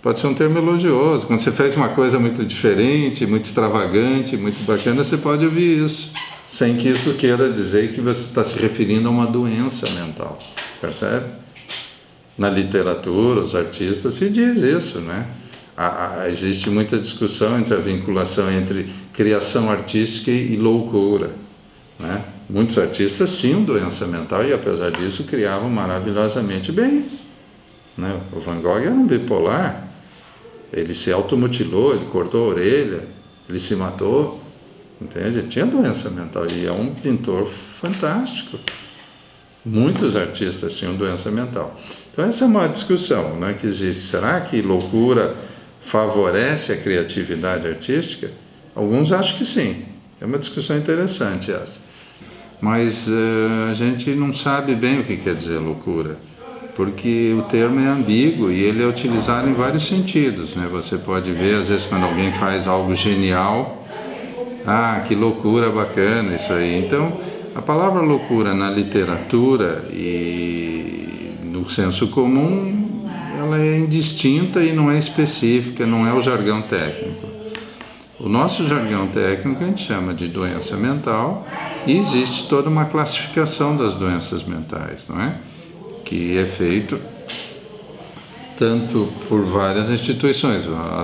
pode ser um termo elogioso. Quando você faz uma coisa muito diferente, muito extravagante, muito bacana, você pode ouvir isso, sem que isso queira dizer que você está se referindo a uma doença mental, percebe? Na literatura, os artistas se diz isso, né? Existe muita discussão entre a vinculação entre criação artística e loucura, né? Muitos artistas tinham doença mental e, apesar disso, criavam maravilhosamente bem, né? O Van Gogh era um bipolar, ele se automutilou, ele cortou a orelha, ele se matou, entende? Ele tinha doença mental e é um pintor fantástico. Muitos artistas tinham doença mental. Então essa é uma discussão, né, que existe. Será que loucura favorece a criatividade artística? Alguns acham que sim. É uma discussão interessante essa. Mas a gente não sabe bem o que quer dizer loucura, porque o termo é ambíguo e ele é utilizado em vários sentidos, né? Você pode ver, às vezes, quando alguém faz algo genial, que loucura bacana isso aí. Então, a palavra loucura na literatura e no senso comum, ela é indistinta e não é específica, não é o jargão técnico. O nosso jargão técnico a gente chama de doença mental e existe toda uma classificação das doenças mentais, não é? Que é feito tanto por várias instituições. A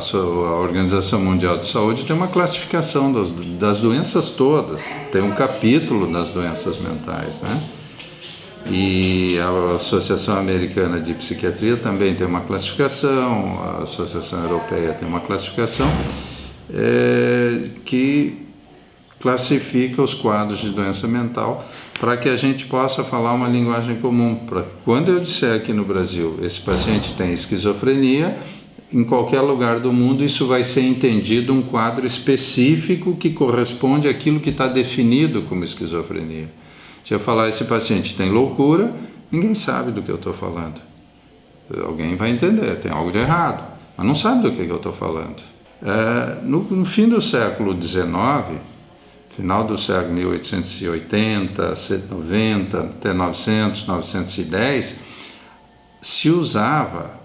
Organização Mundial de Saúde tem uma classificação das doenças todas, tem um capítulo das doenças mentais, né? E a Associação Americana de Psiquiatria também tem uma classificação, a Associação Europeia tem uma classificação que classifica os quadros de doença mental para que a gente possa falar uma linguagem comum. Para quando eu disser aqui no Brasil, esse paciente tem esquizofrenia, em qualquer lugar do mundo isso vai ser entendido um quadro específico que corresponde àquilo que está definido como esquizofrenia. Se eu falar esse paciente tem loucura, ninguém sabe do que eu estou falando. Alguém vai entender, tem algo de errado, mas não sabe do que eu estou falando. No fim do século XIX, final do século 1880, 90, até 900, 910, se usava,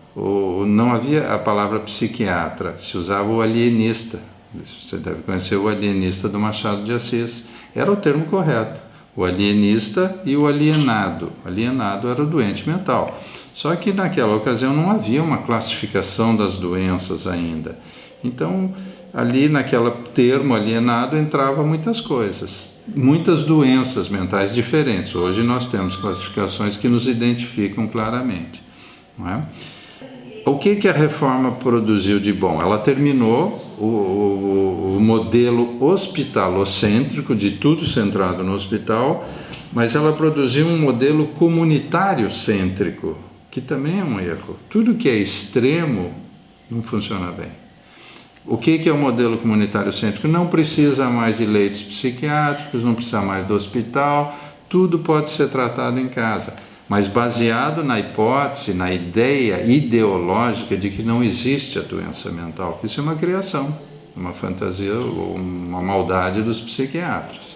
não havia a palavra psiquiatra, se usava o alienista. Você deve conhecer o alienista do Machado de Assis. Era o termo correto, o alienista e o alienado. Alienado era o doente mental. Só que naquela ocasião não havia uma classificação das doenças ainda. Então, ali naquele termo alienado entrava muitas coisas, muitas doenças mentais diferentes. Hoje nós temos classificações que nos identificam claramente, não é? O que a reforma produziu de bom? Ela terminou o modelo hospitalocêntrico, de tudo centrado no hospital, mas ela produziu um modelo comunitário-cêntrico, que também é um erro. Tudo que é extremo não funciona bem. O que é o modelo comunitário-cêntrico? Não precisa mais de leitos psiquiátricos, não precisa mais do hospital, tudo pode ser tratado em casa, mas baseado na hipótese, na ideia ideológica de que não existe a doença mental. Isso é uma criação, uma fantasia ou uma maldade dos psiquiatras.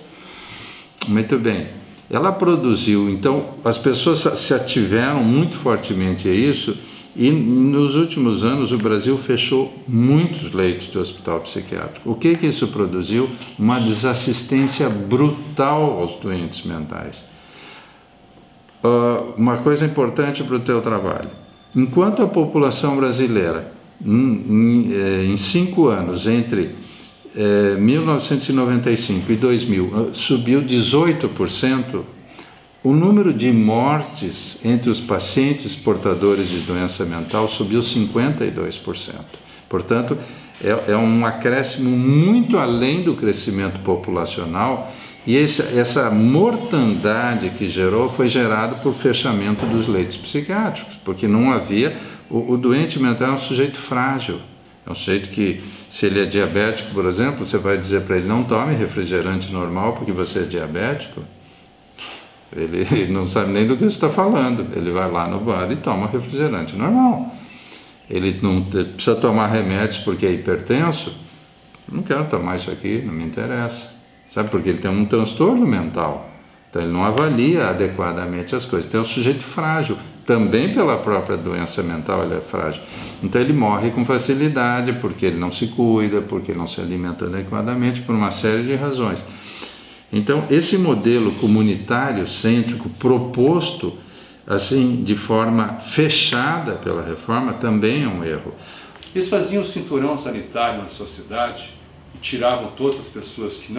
Muito bem. Ela produziu, então, as pessoas se ativeram muito fortemente a isso. E nos últimos anos o Brasil fechou muitos leitos de hospital psiquiátrico. O que isso produziu? Uma desassistência brutal aos doentes mentais. Uma coisa importante para o teu trabalho. Enquanto a população brasileira, em 5 anos, entre 1995 e 2000, subiu 18%, o número de mortes entre os pacientes portadores de doença mental subiu 52%. Portanto, é um acréscimo muito além do crescimento populacional, e essa mortandade que gerou foi gerada por fechamento dos leitos psiquiátricos, porque não havia... O doente mental é um sujeito frágil, é um sujeito que, se ele é diabético, por exemplo, você vai dizer para ele não tome refrigerante normal porque você é diabético. Ele não sabe nem do que você está falando. Ele vai lá no bar e toma refrigerante normal. Ele não precisa tomar remédios porque é hipertenso. Não quero tomar isso aqui, não me interessa. Sabe, porque ele tem um transtorno mental. Então ele não avalia adequadamente as coisas. Então é um sujeito frágil, também pela própria doença mental ele é frágil. Então ele morre com facilidade porque ele não se cuida, porque não se alimenta adequadamente, por uma série de razões. Então esse modelo comunitário cêntrico proposto assim de forma fechada pela reforma também é um erro. Eles faziam um cinturão sanitário na sociedade e tiravam todas as pessoas que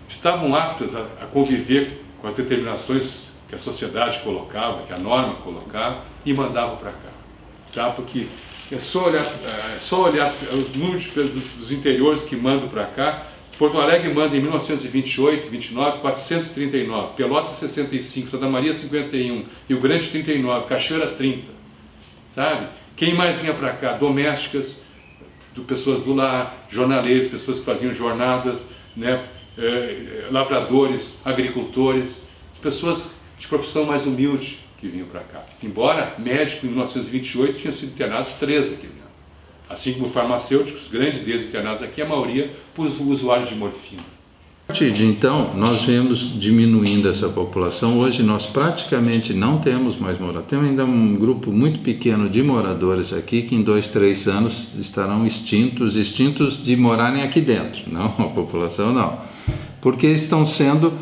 estavam aptas a conviver com as determinações que a sociedade colocava, que a norma colocava, e mandavam para cá. Tá? Porque é só olhar os números dos interiores que mandam para cá. Porto Alegre manda em 1928, 29, 439, Pelotas 65, Santa Maria 51, Rio Grande 39, Cachoeira 30, sabe? Quem mais vinha para cá? Domésticas, pessoas do lar, jornaleiros, pessoas que faziam jornadas, né? Lavradores, agricultores, pessoas de profissão mais humilde que vinham para cá. Embora médico em 1928 tinham sido internados 13 aqui dentro. Assim como farmacêuticos, grandes deles internados aqui, a maioria por usuários de morfina. A partir de então, nós vemos diminuindo essa população. Hoje nós praticamente não temos mais moradores. Temos ainda um grupo muito pequeno de moradores aqui que em 2, 3 anos estarão extintos de morarem aqui dentro. Não, a população não. Porque estão sendo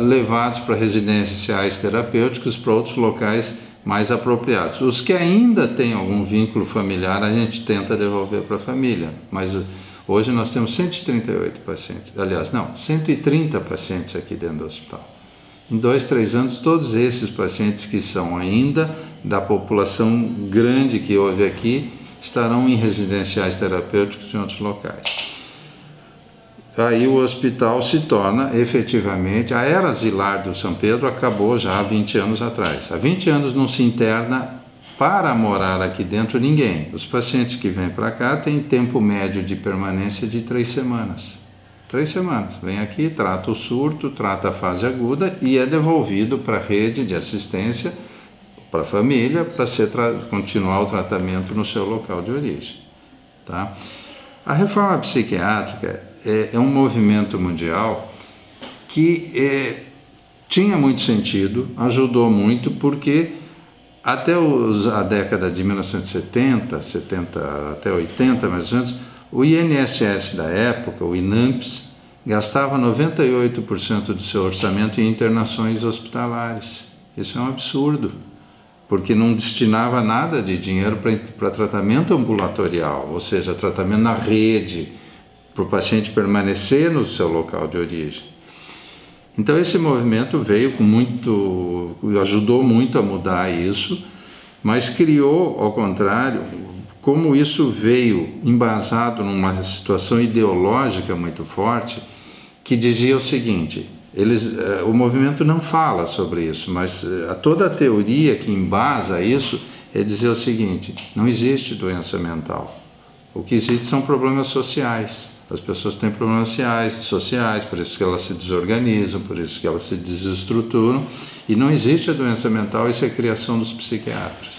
levados para residenciais terapêuticos, para outros locais mais apropriados. Os que ainda têm algum vínculo familiar, a gente tenta devolver para a família, mas hoje nós temos 138 pacientes, aliás, não, 130 pacientes aqui dentro do hospital. Em 2, 3 anos, todos esses pacientes que são ainda da população grande que houve aqui, estarão em residenciais terapêuticos em outros locais. Aí o hospital se torna efetivamente, a era asilar do São Pedro acabou já há 20 anos atrás. Há 20 anos não se interna para morar aqui dentro ninguém. Os pacientes que vêm para cá têm tempo médio de permanência de 3 semanas. 3 semanas. Vem aqui, trata o surto, trata a fase aguda e é devolvido para a rede de assistência, para a família, para continuar o tratamento no seu local de origem. Tá? A reforma psiquiátrica é um movimento mundial que tinha muito sentido, ajudou muito, porque até a década de 1970, até 80 mais ou menos, o INSS da época, o INAMPS, gastava 98% do seu orçamento em internações hospitalares. Isso é um absurdo, porque não destinava nada de dinheiro para tratamento ambulatorial, ou seja, tratamento na rede, para o paciente permanecer no seu local de origem. Então esse movimento veio ajudou muito a mudar isso, mas criou, ao contrário, como isso veio embasado numa situação ideológica muito forte, que dizia o seguinte: o movimento não fala sobre isso, mas toda a teoria que embasa isso é dizer o seguinte: não existe doença mental. O que existe são problemas sociais. As pessoas têm problemas sociais, por isso que elas se desorganizam, por isso que elas se desestruturam, e não existe a doença mental, isso é criação dos psiquiatras.